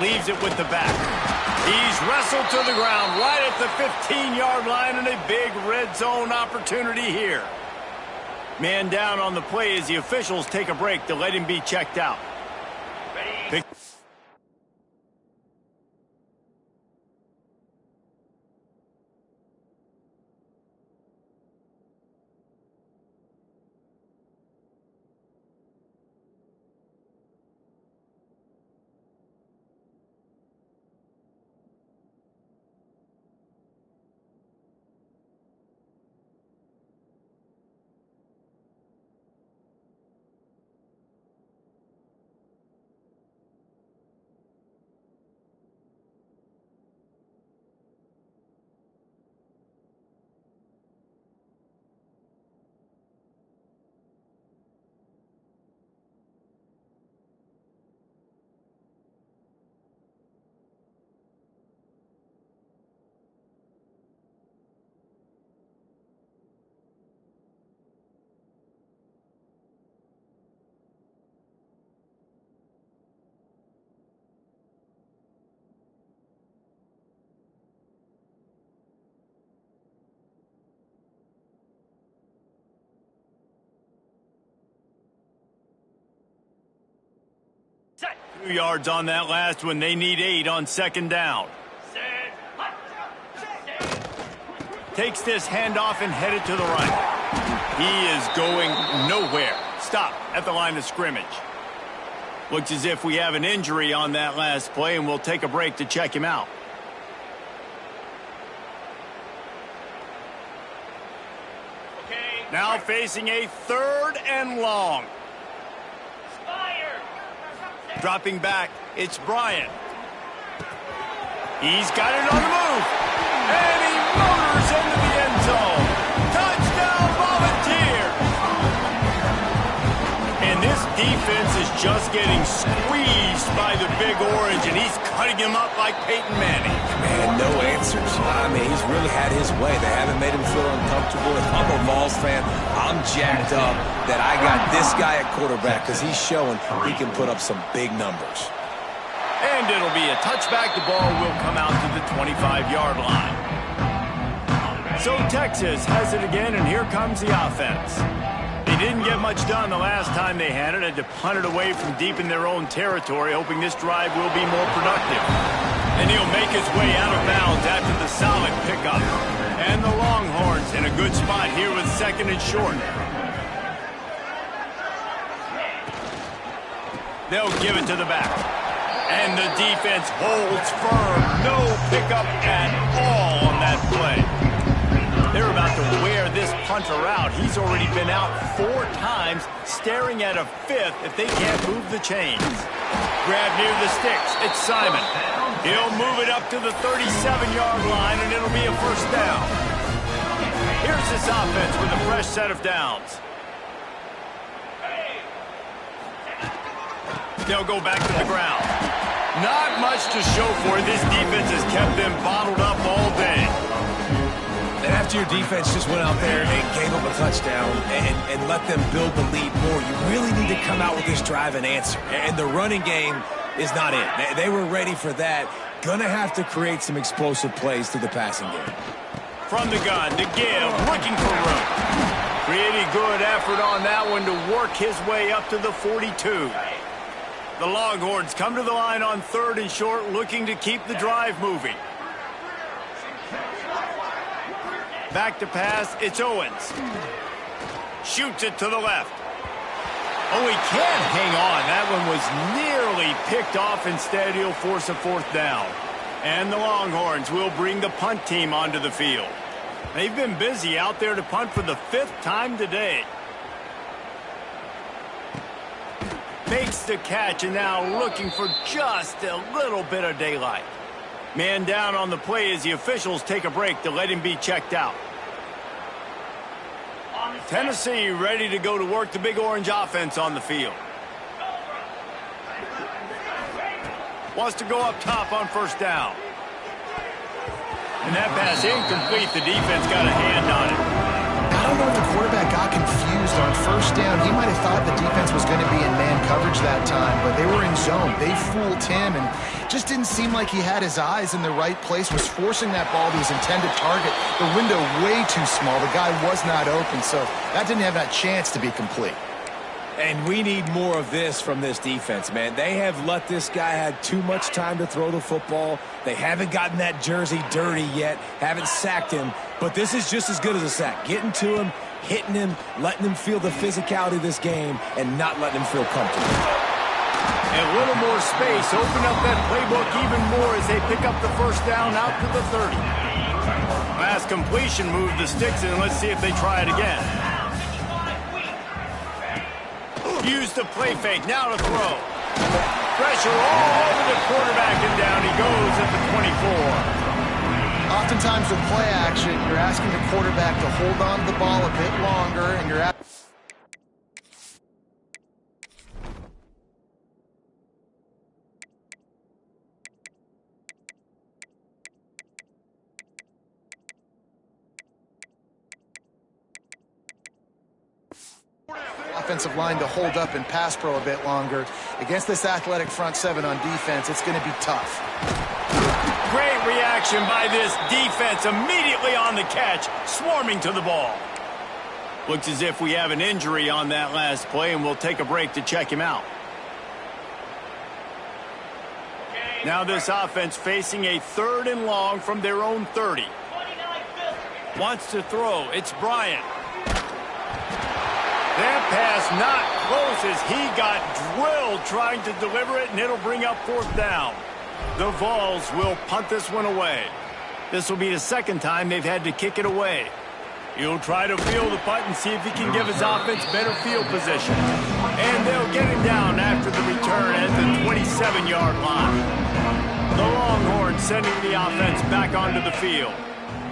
Leaves it with the back. He's wrestled to the ground right at the 15-yard line, and a big red zone opportunity here. Man down on the play as the officials take a break to let him be checked out. Set. 2 yards on that last one. They need 8 on 2nd down. Takes this handoff and headed to the right. He is going nowhere. Stop at the line of scrimmage. Looks as if we have an injury on that last play, and we'll take a break to check him out. Now facing a 3rd and long. Dropping back, it's Bryant. He's got it on the move. And he motors into the end zone. Touchdown, Volunteers! And this defense is just getting squeezed by the Big Orange, and he's cutting him up like Peyton Manning. Man, no answers. I mean, he's really had his way. They haven't made him feel uncomfortable. If I'm a Vols fan, I'm jacked up that I got this guy at quarterback because he's showing he can put up some big numbers. And it'll be a touchback. The ball will come out to the 25-yard line. So Texas has it again, and here comes the offense. They didn't get much done the last time they had it. Had to punt it away from deep in their own territory, hoping this drive will be more productive. And he'll make his way out of bounds after the solid pickup. And the Longhorns in a good spot here with 2nd and short. They'll give it to the back. And the defense holds firm. No pickup at all on that play. They're about to wear this punter out. He's already been out 4 times, staring at a 5th if they can't move the chains. Grab near the sticks. It's Simon. He'll move it up to the 37-yard line, and it'll be a 1st down. Here's this offense with a fresh set of downs. They'll go back to the ground. Not much to show for it. This defense has kept them bottled up all day. And after your defense just went out there and gave up a touchdown and let them build the lead more, you really need to come out with this drive and answer. And the running game is not it. They were ready for that. Gonna have to create some explosive plays through the passing game. From the gun to give, looking for room. Pretty good effort on that one to work his way up to the 42. The Longhorns come to the line on 3rd and short, looking to keep the drive moving. Back to pass, it's Owens. Shoots it to the left. Oh, he can't hang on. That one was nearly picked off. Instead, he'll force a 4th down. And the Longhorns will bring the punt team onto the field. They've been busy out there to punt for the 5th time today. Makes the catch, and now looking for just a little bit of daylight. Man down on the play as the officials take a break to let him be checked out. Tennessee ready to go to work. The Big Orange offense on the field. Wants to go up top on first down. And that pass incomplete. The defense got a hand on it. I don't know if the quarterback got confused on first down. He might have thought the defense was going to be in man coverage that time, but they were in zone. They fooled him and just didn't seem like he had his eyes in the right place, was forcing that ball to his intended target. The window way too small. The guy was not open, so that didn't have that chance to be complete. And we need more of this from this defense, man. They have let this guy have too much time to throw the football. They haven't gotten that jersey dirty yet, haven't sacked him. But this is just as good as a sack. Getting to him, hitting him, letting him feel the physicality of this game, and not letting him feel comfortable. A little more space. Open up that playbook even more as they pick up the first down out to the 30. Last completion, move the sticks, and let's see if they try it again. Use the play fake, now to throw. Pressure all over the quarterback, and down he goes at the 24. Oftentimes with play action, you're asking the quarterback to hold on to the ball a bit longer, and you're offensive line to hold up and pass pro a bit longer. Against this athletic front seven on defense, it's going to be tough. Great reaction by this defense, immediately on the catch, swarming to the ball. Looks as if we have an injury on that last play, and we'll take a break to check him out. Now this offense facing a 3rd and long from their own 30. Wants to throw. It's Bryant. That pass not close as he got drilled trying to deliver it, and it'll bring up 4th down. The Vols will punt this one away. This will be the 2nd time they've had to kick it away. He'll try to field the punt and see if he can give his offense better field position. And they'll get him down after the return at the 27-yard line. The Longhorns sending the offense back onto the field.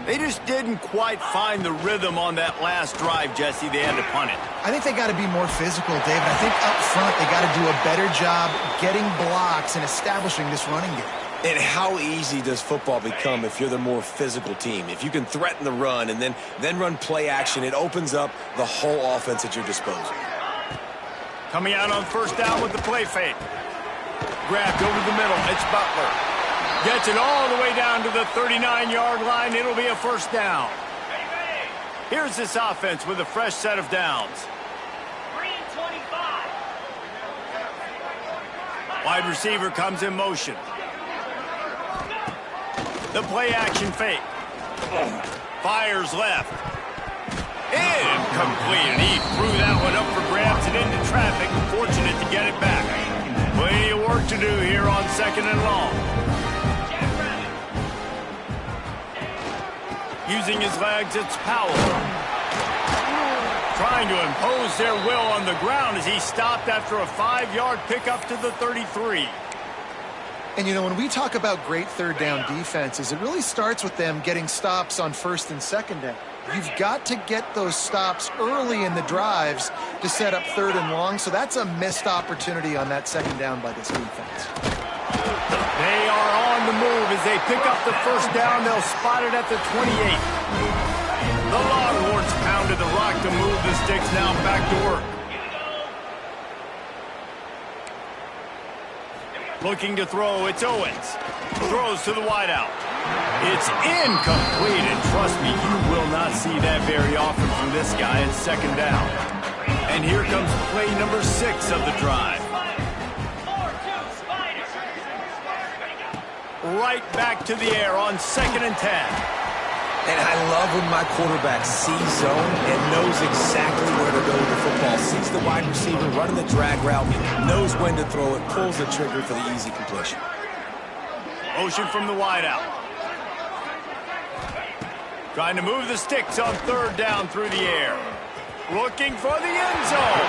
They just didn't quite find the rhythm on that last drive, Jesse. They had to punt it. I think they got to be more physical, David. I think up front they got to do a better job getting blocks and establishing this running game. And how easy does football become if you're the more physical team? If you can threaten the run and then run play action, it opens up the whole offense at your disposal. Coming out on first down with the play fake. Grabbed over the middle. It's Butler. Gets it all the way down to the 39-yard line. It'll be a first down. Here's this offense with a fresh set of downs. 3-25. Wide receiver comes in motion. The play action fake. Fires left. Incomplete. And he threw that one up for grabs and into traffic. Fortunate to get it back. Plenty of work to do here on 2nd and long. Using his legs, it's Powell. Trying to impose their will on the ground as he stopped after a 5-yard pickup to the 33. And, you know, when we talk about great 3rd down defenses, it really starts with them getting stops on 1st and 2nd down. You've got to get those stops early in the drives to set up 3rd and long, so that's a missed opportunity on that 2nd down by this defense. They are on the move as they pick up the first down. They'll spot it at the 28. The Longhorns pounded the rock to move the sticks. Now back to work. Looking to throw, it's Owens. Throws to the wideout. It's incomplete, and trust me, you will not see that very often from this guy. It's 2nd down. And here comes play number 6 of the drive. Right back to the air on 2nd and 10. And I love when my quarterback sees zone and knows exactly where to go with the football. Sees the wide receiver running the drag route, knows when to throw it, pulls the trigger for the easy completion. Motion from the wideout. Trying to move the sticks on 3rd down through the air. Looking for the end zone.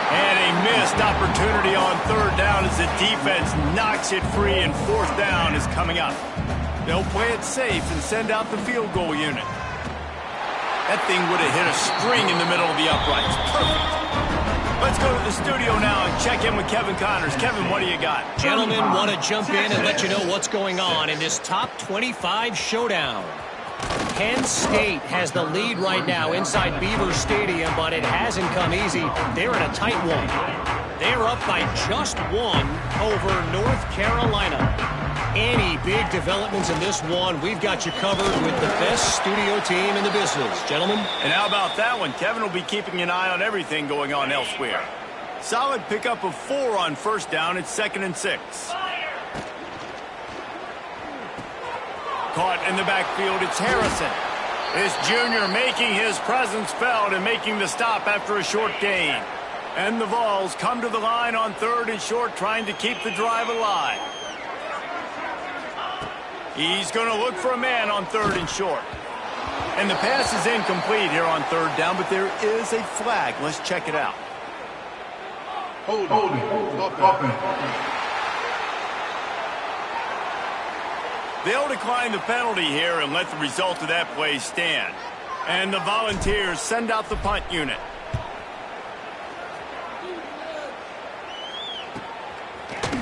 And a missed opportunity on 3rd down as the defense knocks it free, and 4th down is coming up. They'll play it safe and send out the field goal unit. That thing would have hit a string in the middle of the uprights. Perfect. Let's go to the studio now and check in with Kevin Connors. Kevin, what do you got? Gentlemen, want to jump in and let you know what's going on in this top 25 showdown. Penn State has the lead right now inside Beaver Stadium, but it hasn't come easy. They're in a tight one. They're up by just one over North Carolina. Any big developments in this one, we've got you covered with the best studio team in the business. Gentlemen. And how about that one? Kevin will be keeping an eye on everything going on elsewhere. Solid pickup of 4 on first down. It's 2nd and 6. Caught in the backfield, it's Harrison. This junior making his presence felt and making the stop after a short gain. And the Vols come to the line on 3rd and short, trying to keep the drive alive. He's going to look for a man on 3rd and short. And the pass is incomplete here on 3rd down, but there is a flag. Let's check it out. They'll decline the penalty here and let the result of that play stand. And the Volunteers send out the punt unit.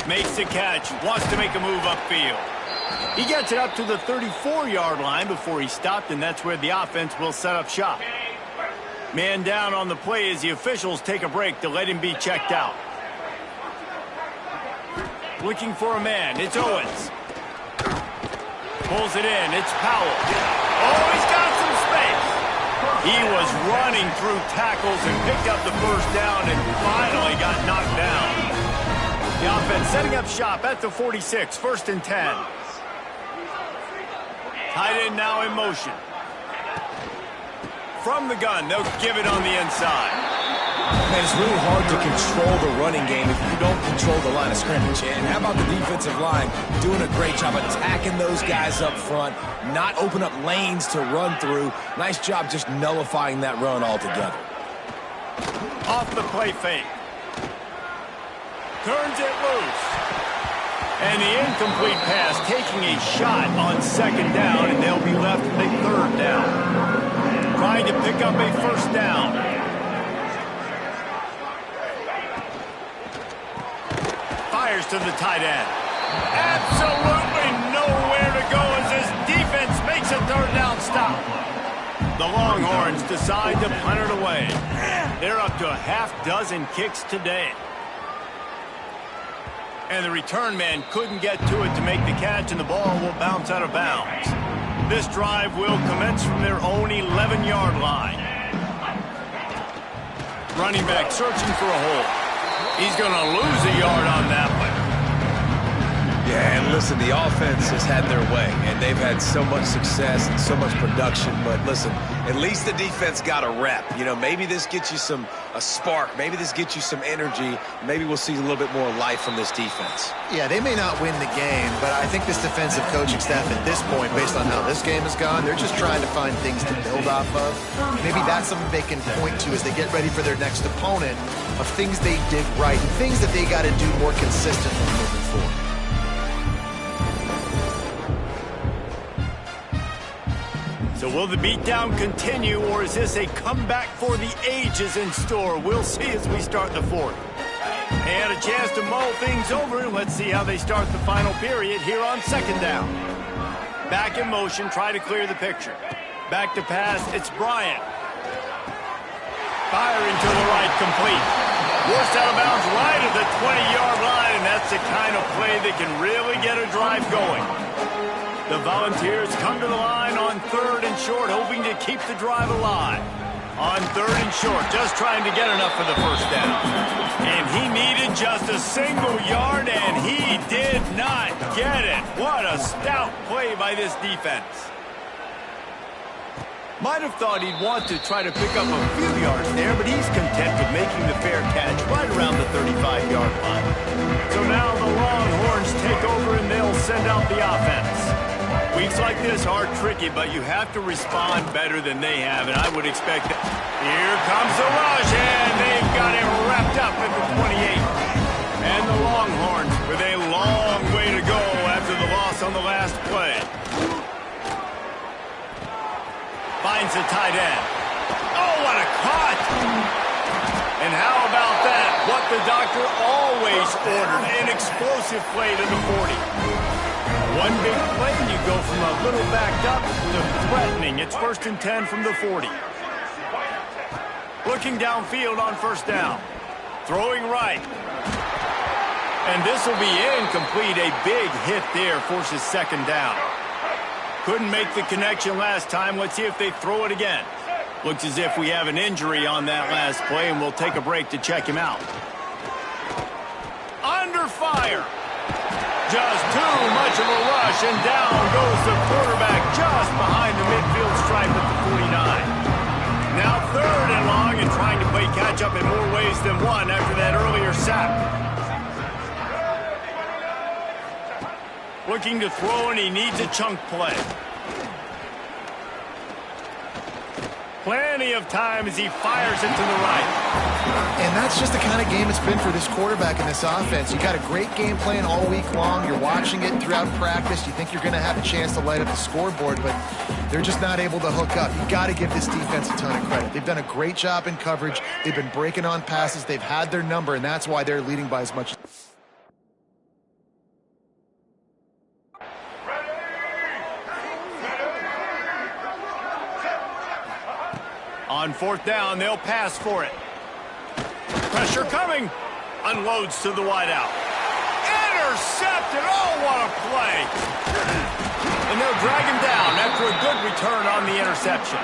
Makes the catch, wants to make a move upfield. He gets it up to the 34-yard line before he stopped, and that's where the offense will set up shop. Man down on the play as the officials take a break to let him be checked out. Looking for a man, it's Owens. Pulls it in, it's Powell. Oh, he's got some space. He was running through tackles and picked up the first down and finally got knocked down. The offense setting up shop at the 46, 1st and 10. Tight end now in motion. From the gun, they'll give it on the inside. Man, it's really hard to control the running game if you don't control the line of scrimmage. And how about the defensive line doing a great job attacking those guys up front, not open up lanes to run through. Nice job just nullifying that run altogether. Off the play fake. Turns it loose. And the incomplete pass taking a shot on 2nd down, and they'll be left with a 3rd down. Trying to pick up a 1st down. Fires to the tight end. Absolutely nowhere to go as this defense makes a 3rd down stop. The Longhorns decide to punt it away. They're up to a half-dozen kicks today. And the return man couldn't get to it to make the catch, and the ball will bounce out of bounds. This drive will commence from their own 11-yard line. Running back searching for a hole. He's going to lose a yard on that one. Yeah, and listen, the offense has had their way, and they've had so much success and so much production. But listen, at least the defense got a rep. You know, maybe this gets you a spark. Maybe this gets you some energy. Maybe we'll see a little bit more life from this defense. Yeah, they may not win the game, but I think this defensive coaching staff at this point, based on how this game has gone, they're just trying to find things to build off of. Maybe that's something they can point to as they get ready for their next opponent, of things they did right and things that they got to do more consistently moving forward. So will the beatdown continue, or is this a comeback for the ages in store? We'll see as we start the 4th. And a chance to mull things over. Let's see how they start the final period here on 2nd down. Back in motion, try to clear the picture. Back to pass, it's Bryant. Firing to the right, complete. Forced out of bounds right at the 20-yard line, and that's the kind of play that can really get a drive going. The Volunteers come to the line on 3rd and short, hoping to keep the drive alive. On 3rd and short, just trying to get enough for the 1st down. And he needed just a single yard, and he did not get it. What a stout play by this defense. Might have thought he'd want to try to pick up a few yards there, but he's content with making the fair catch right around the 35-yard line. So now the Longhorns take over, and they'll send out the offense. Weeks like this are tricky, but you have to respond better than they have, and I would expect that. Here comes the rush, and they've got it wrapped up at the 28. And the Longhorns with a long way to go after the loss on the last play. Finds the tight end. Oh, what a cut! And how about that? the doctor always ordered an explosive play to the 40. One big play, and you go from a little backed up to threatening. It's 1st and 10 from the 40. Looking downfield on 1st down. Throwing right. And this will be incomplete. A big hit there forces 2nd down. Couldn't make the connection last time. Let's see if they throw it again. Looks as if we have an injury on that last play, and we'll take a break to check him out. Under fire. Just too much of a rush, and down goes the quarterback just behind the midfield stripe at the 49. Now 3rd and long, and trying to play catch-up in more ways than one after that earlier sack. Looking to throw, and he needs a chunk play. Plenty of time as he fires it to the right. And that's just the kind of game it's been for this quarterback in this offense. You got a great game plan all week long. You're watching it throughout practice. You think you're going to have a chance to light up the scoreboard, but they're just not able to hook up. You got to give this defense a ton of credit. They've done a great job in coverage. They've been breaking on passes. They've had their number, and that's why they're leading by as much. On 4th down, they'll pass for it. Pressure coming. Unloads to the wideout. Intercepted. Oh, what a play. And they'll drag him down after a good return on the interception.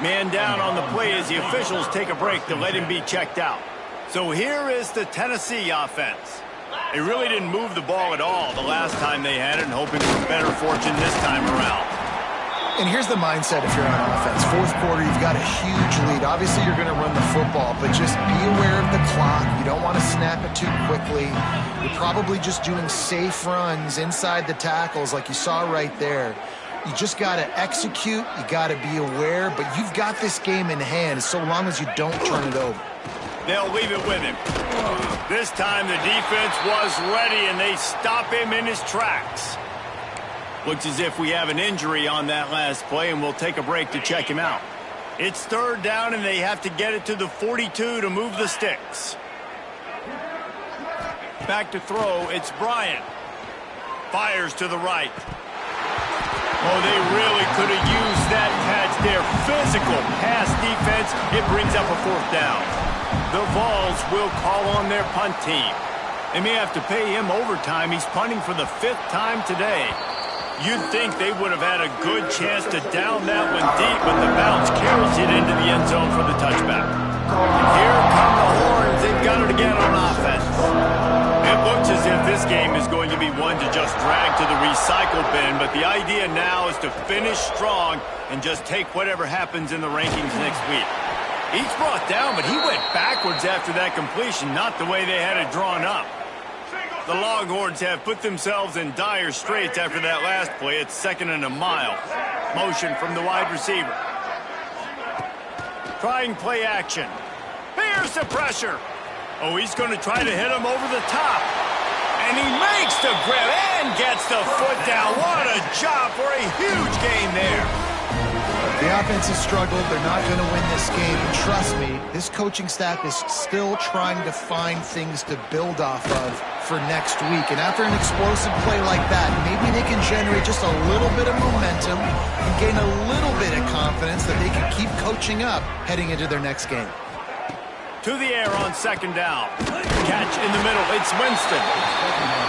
Man down on the play as the officials take a break to let him be checked out. So here is the Tennessee offense. They really didn't move the ball at all the last time they had it, and hoping for better fortune this time around. And here's the mindset if you're on offense. 4th quarter, you've got a huge lead. Obviously, you're going to run the football, but just be aware of the clock. You don't want to snap it too quickly. You're probably just doing safe runs inside the tackles like you saw right there. You just got to execute. You got to be aware, but you've got this game in hand so long as you don't turn it over. They'll leave it with him. This time, the defense was ready, and they stop him in his tracks. Looks as if we have an injury on that last play, and we'll take a break to check him out. It's 3rd down, and they have to get it to the 42 to move the sticks. Back to throw, it's Bryant. Fires to the right. Oh, they really could have used that catch there. Physical pass defense. It brings up a 4th down. The Vols will call on their punt team. They may have to pay him overtime. He's punting for the 5th time today. You'd think they would have had a good chance to down that one deep, but the bounce carries it into the end zone for the touchback. And here come the Horns. They've got it again on offense. It looks as if this game is going to be one to just drag to the recycle bin, but the idea now is to finish strong and just take whatever happens in the rankings next week. He's brought down, but he went backwards after that completion, not the way they had it drawn up. The Longhorns have put themselves in dire straits after that last play. It's 2nd and a mile. Motion from the wide receiver. Trying play action. Here's the pressure. Oh, he's going to try to hit him over the top. And he makes the grab and gets the foot down. What a job for a huge gain there. The offense has struggled. They're not going to win this game. And trust me, this coaching staff is still trying to find things to build off of for next week. And after an explosive play like that, maybe they can generate just a little bit of momentum and gain a little bit of confidence that they can keep coaching up heading into their next game. To the air on 2nd down. Catch in the middle. It's Winston.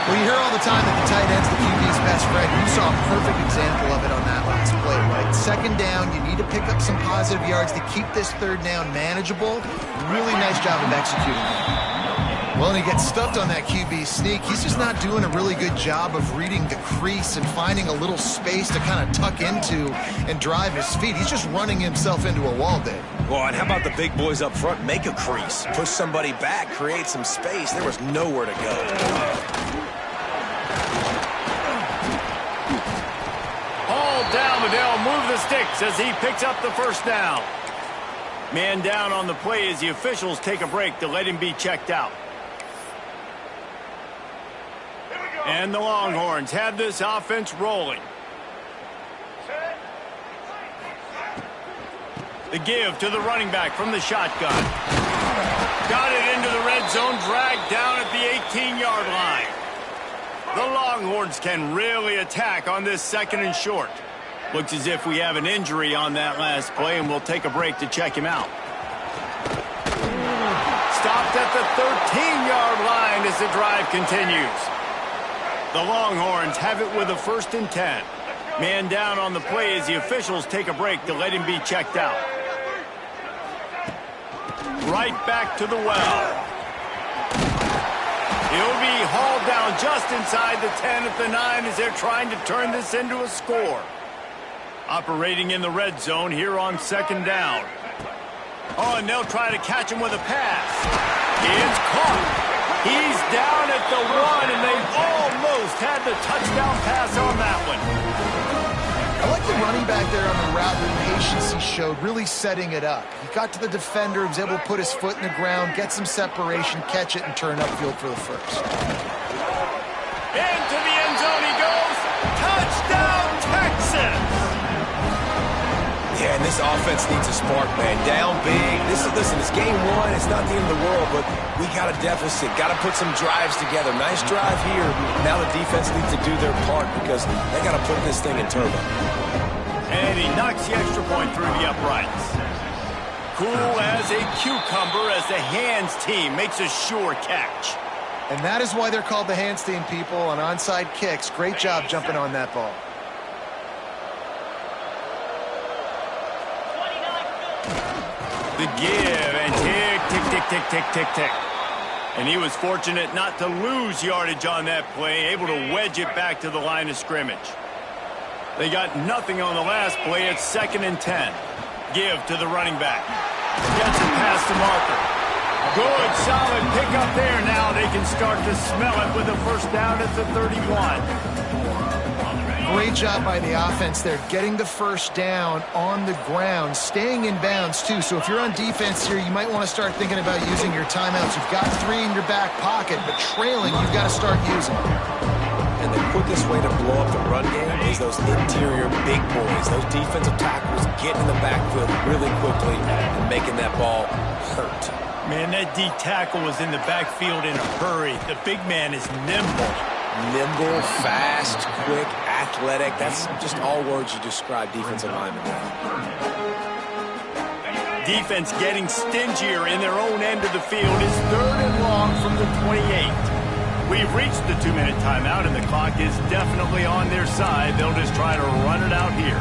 Well, you hear all the time that the tight end's the QB's best friend. You saw a perfect example of it on that last play, right? 2nd down, you need to pick up some positive yards to keep this 3rd down manageable. Really nice job of executing that. Well, and he gets stuffed on that QB sneak. He's just not doing a really good job of reading the crease and finding a little space to kind of tuck into and drive his feet. He's just running himself into a wall there. Well, and how about the big boys up front? Make a crease. Push somebody back. Create some space. There was nowhere to go. Hauled down, but they'll move the sticks as he picks up the 1st down. Man down on the play as the officials take a break to let him be checked out. And the Longhorns have this offense rolling. The give to the running back from the shotgun. Got it into the red zone, dragged down at the 18-yard line. The Longhorns can really attack on this 2nd and short. Looks as if we have an injury on that last play, and we'll take a break to check him out. Stopped at the 13-yard line as the drive continues. The Longhorns have it with a 1st and 10. Man down on the play as the officials take a break to let him be checked out. Right back to the well. He'll be hauled down just inside the 10 at the 9 as they're trying to turn this into a score. Operating in the red zone here on 2nd down. Oh, and they'll try to catch him with a pass. It's caught. He's down at the 1, and they almost had the touchdown pass on that one. I like the running back there on the route, the patience he showed, really setting it up. He got to the defender, he was able to put his foot in the ground, get some separation, catch it, and turn upfield for the 1st. Into the end zone he goes. Touchdown, Texas! Yeah, and this offense needs a spark, man. Down big. Listen, it's game 1. It's not the end of the world, but we got a deficit. Got to put some drives together. Nice drive here. Now the defense needs to do their part because they got to put this thing in turbo. And he knocks the extra point through the uprights. Cool as a cucumber as the hands team makes a sure catch. And that is why they're called the hands team, people, on onside kicks. Great job jumping on that ball. The give and tick, tick, tick, tick, tick, tick, tick. And he was fortunate not to lose yardage on that play, able to wedge it back to the line of scrimmage. They got nothing on the last play. It's 2nd and 10. Give to the running back. Gets it past the marker. Good, solid pickup there. Now they can start to smell it with a 1st down at the 31. Great job by the offense there, getting the 1st down on the ground, staying in bounds, too. So if you're on defense here, you might want to start thinking about using your timeouts. You've got 3 in your back pocket, but trailing, you've got to start using them. And the quickest way to blow up the run game is those interior big boys. Those defensive tackles get in the backfield really quickly and making that ball hurt. Man, that D tackle was in the backfield in a hurry. The big man is nimble. Nimble, fast, quick, athletic. That's just all words you describe defensive linemen. Defense getting stingier in their own end of the field is 3rd and long from the 28. We've reached the 2-minute timeout, and the clock is definitely on their side. They'll just try to run it out here.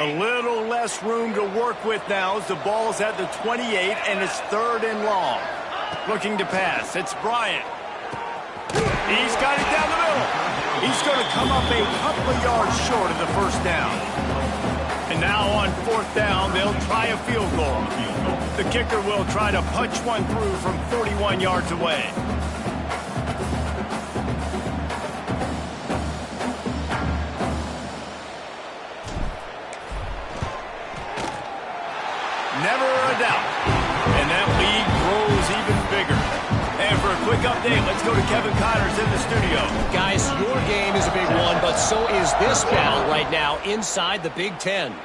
A little less room to work with now as the ball's at the 28, and it's 3rd and long. Looking to pass. It's Bryant. He's got it down the middle. He's going to come up a couple of yards short of the 1st down. And now on 4th down, they'll try a field goal. The kicker will try to punch one through from 41 yards away. Never a doubt. And that lead grows even bigger. And for a quick update, let's go to Kevin Connors in the studio. Guys, your game is a big one, but so is this battle right now inside the Big Ten.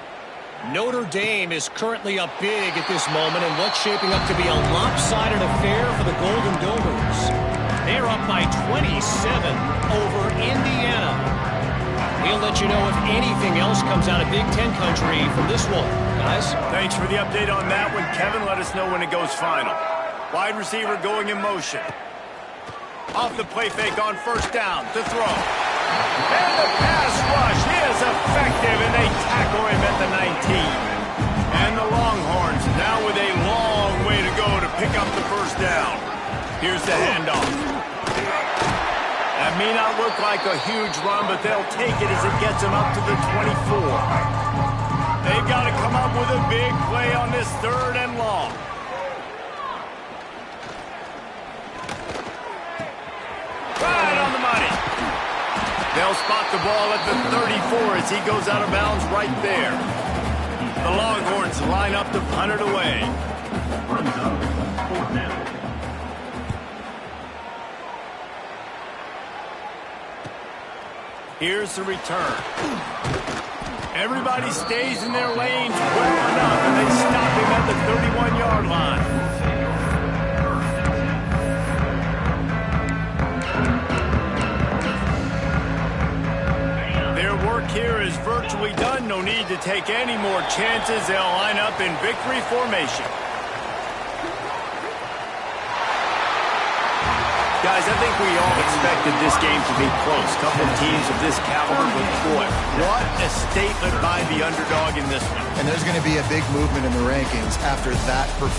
Notre Dame is currently up big at this moment in what's shaping up to be a lopsided affair for the Golden Gophers. They're up by 27 over Indiana. We'll let you know if anything else comes out of Big Ten country from this one, guys. Thanks for the update on that one, Kevin. Let us know when it goes final. Wide receiver going in motion. Off the play fake on 1st down to throw. And the pass rush is effective, and they tackle him at the 19. And the Longhorns now with a long way to go to pick up the 1st down. Here's the handoff. That may not look like a huge run, but they'll take it as it gets them up to the 24. They've got to come up with a big play on this 3rd and long. Right on the money. They'll spot the ball at the 34 as he goes out of bounds right there. The Longhorns line up to punt it away. Here's the return. Everybody stays in their lanes well enough, and they stop him at the 31-yard line. Their work here is virtually done. No need to take any more chances. They'll line up in victory formation. Guys, I think we all expected this game to be close. Couple teams of this caliber, but boy, what a statement by the underdog in this one. And there's going to be a big movement in the rankings after that performance.